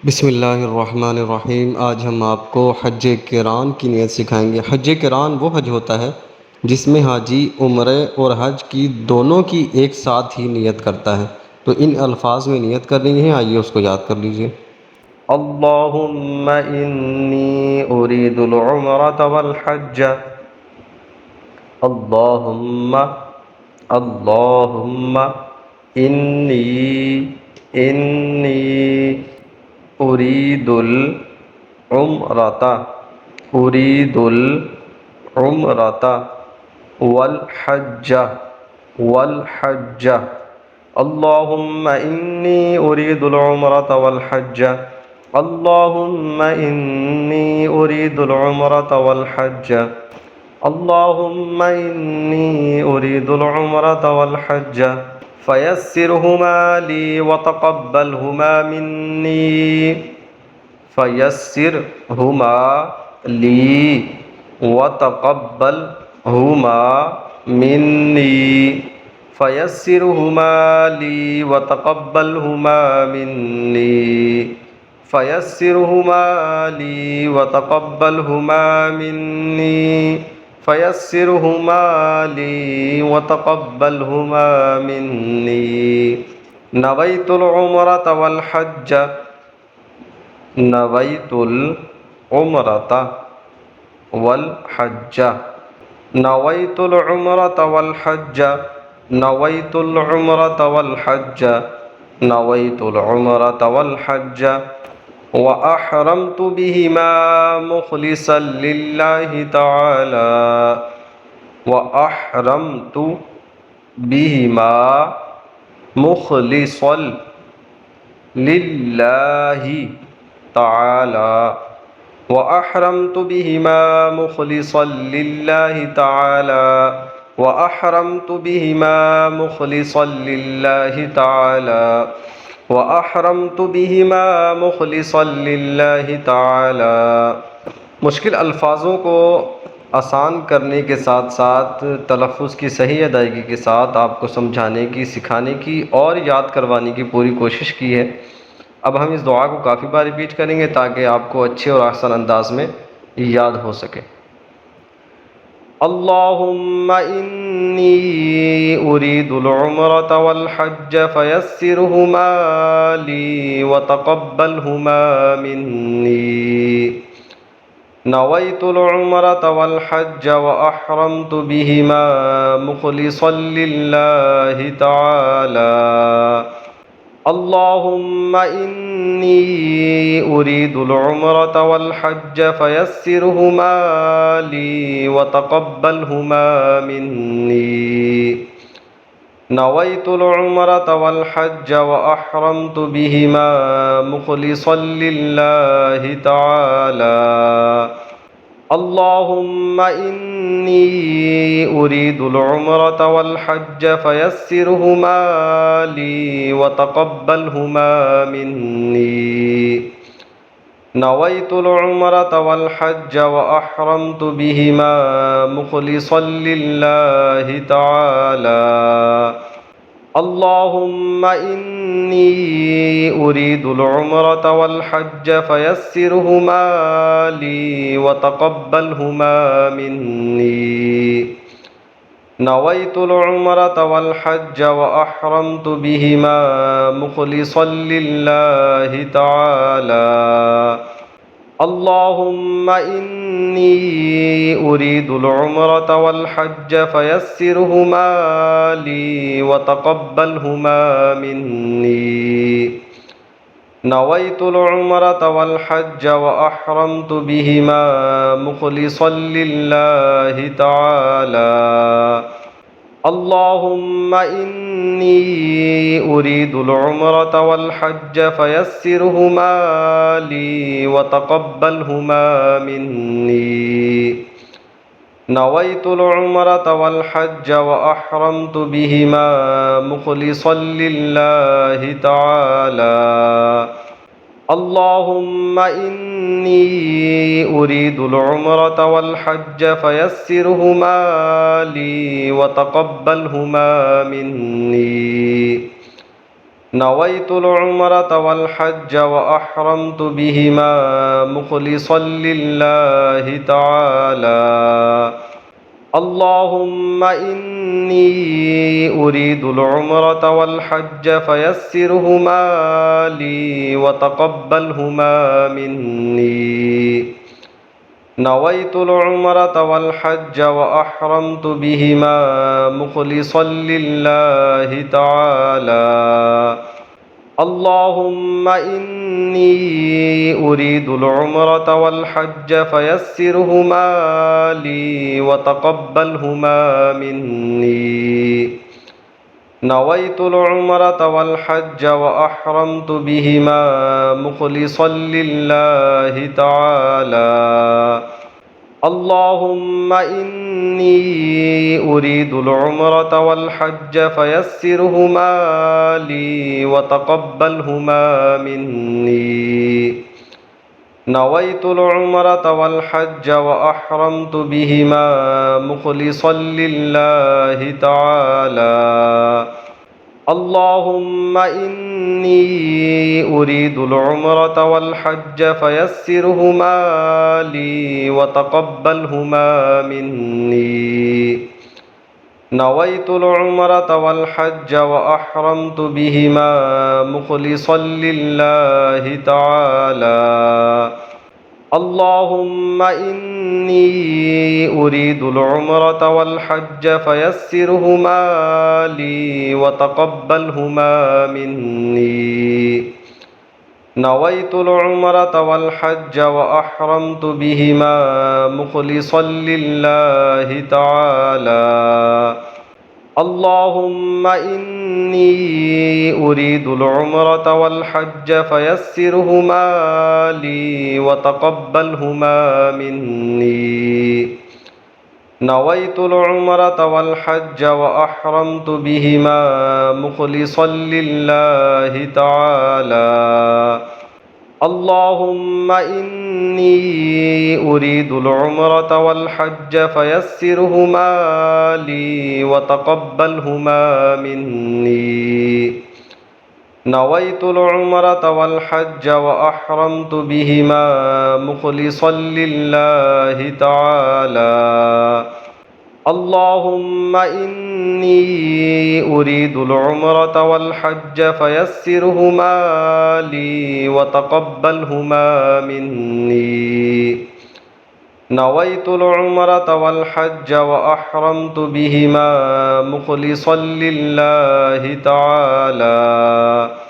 बिस्मिल्लाहिर्रहमानिर्रहीम। आज हम आपको हज क़िरान की नियत सिखाएंगे। हज क़िरान वो हज होता है जिसमें हाजी उम्रे और हज की दोनों की एक साथ ही नियत करता है। तो इन अल्फाज में नियत करनी है, आइए उसको याद कर लीजिए। अल्लाहुम्मा इन्नी उरीदुल उम्रता वल हज्ज। अल्लाहुम्मा अल्लाहुम्मा इन्नी इन्नी उरीदुल उम्रता उरीदुल उम्रता वल हज्ज वल हज्ज। अल्लाहुम्मा इन्नी उरीदुल उम्रता वल हज्ज। अल्लाहुम्मा इन्नी उरीदुल उम्रता वल हज्ज। अल्लाहुम्मा इन्नी उरीदुल उम्रता वल हज्ज फयस्सिरहुमा ली व तक़ब्बलहुमा मिन्नी। फयस्सिरहुमा ली व तक़ब्बलहुमा मिन्नी। फयस्सिरहुमा ली व तक़ब्बलहुमा मिन्नी। फयस्सिरहुमा ली व तक़ब्बलहुमा मिन्नी। फयस्सिरहुमा ली व तक़ब्बलहुमा मिन्नी। नवैतुल उम्रता वल हज्ज। नवैतुल उम्रता वल हज्ज। नवैतुल उम्रता वल हज्ज। नवैतुल उम्रता वल हज्ज। नवैतुल उम्रता वल हज्ज व अहरमतु बिहिमा मुखलिसन लिल्लाहि तआला। व अहरमतु बिहिमा मुखलिसन लिल्लाहि तआला। व अहरमतु बिहिमा मुखलिसन लिल्लाहि तआला। व अहरमतु बिहिमा मुखलिसन लिल्लाहि तआला। व अहरमतु बिहिमा मुखलिसन लिल्लाहि तआला। मुश्किल अल्फाज़ों को आसान करने के साथ साथ तलफ़्फ़ुज़ की सही अदायगी के साथ आपको समझाने की, सिखाने की और याद करवाने की पूरी कोशिश की है। अब हम इस दुआ को काफ़ी बार रिपीट करेंगे ताकि आपको अच्छे और आसान अंदाज में याद हो सके। अल्लाहुम्मा इन्नी उरीदुल उम्रता वल हज्ज फयस्सिरहुमा ली व तक़ब्बलहुमा मिन्नी। नवैतुल उम्रता वल हज्ज व अहरमतु बिहिमा मुखलिसन लिल्लाहि तआला। अल्लाहुम्मा इन्नी उरीदुल उम्रता वल हज्ज फयस्सिरहुमा ली व तक़ब्बलहुमा मिन्नी। नवैतुल उम्रता वल हज्ज व अहरमतु बिहिमा मुखलिसन लिल्लाहि तआला। अल्लाहुम्मा इन्नी उरीदुल उम्रता वल हज्ज फयस्सिरहुमा ली व तक़ब्बलहुमा मिन्नी। नवैतुल उम्रता वल हज्ज व अहरमतु बिहिमा मुखलिसन लिल्लाहि तआला। अल्लाहुम्मा इन्नी उरीदुल उम्रता वल हज्ज फयस्सिरहुमा ली व तक़ब्बलहुमा मिन्नी। नवैतुल उम्रता वल हज्ज व अहरमतु बिहिमा मुखलिसन लिल्लाहि तआला। अल्लाहुम्मा इन्नी उरीदुल उम्रता वल हज्ज फयस्सिरहुमा ली व तक़ब्बलहुमा मिन्नी। नवैतुल उम्रता वल हज्ज व अहरमतु बिहिमा मुखलिसन लिल्लाहि तआला। अल्लाहुम्मा इन्नी उरीदुल उम्रता वल हज्ज फयस्सिरहुमा ली व तक़ब्बलहुमा मिन्नी। नवैतुल उम्रता वल हज्ज व अहरमतु बिहिमा मुखलिसन लिल्लाहि तआला। अल्लाहुम्मा इन्नी उरीदुल उम्रता वल हज्ज फयस्सिरहुमा ली व तक़ब्बलहुमा मिन्नी। نويت العمرة والحج وأحرمت بهما مخلصا لله تعالى. اللهم إني أريد العمرة والحج فيسرهما لي وتقبلهما مني. نويت العمرة والحج وأحرمت بهما مخلصا لله تعالى. اللهم إني أريد العمرة والحج فيسرهما لي وتقبلهما مني. نويت العمرة والحج وأحرمت بهما مخلصا لله تعالى. اللهم إني أريد العمرة والحج فيسرهما لي وتقبلهما مني. نويت العمرة والحج وأحرمت بهما مخلصا لله تعالى. اللهم إني أريد العمرة والحج فيسرهما لي وتقبلهما مني. نويت العمرة والحج وأحرمت بهما مخلصا لله تعالى. اللهم إني أريد العمرة والحج فيسرهما لي وتقبلهما مني. نويت العمرة والحج وأحرمت بهما مخلصا لله تعالى. اللهم إني أريد العمرة والحج فيسرهما لي وتقبلهما مني. نويت العمرة والحج وأحرمت بهما مخلصا لله تعالى. اللهم إني أريد العمرة والحج فيسرهما لي وتقبلهما مني. نويت العمرة والحج وأحرمت بهما مخلصا لله تعالى. اللهم إني أريد العمرة والحج فيسرهما لي وتقبلهما مني. نويت العمرة والحج وأحرمت بهما مخلصا لله تعالى.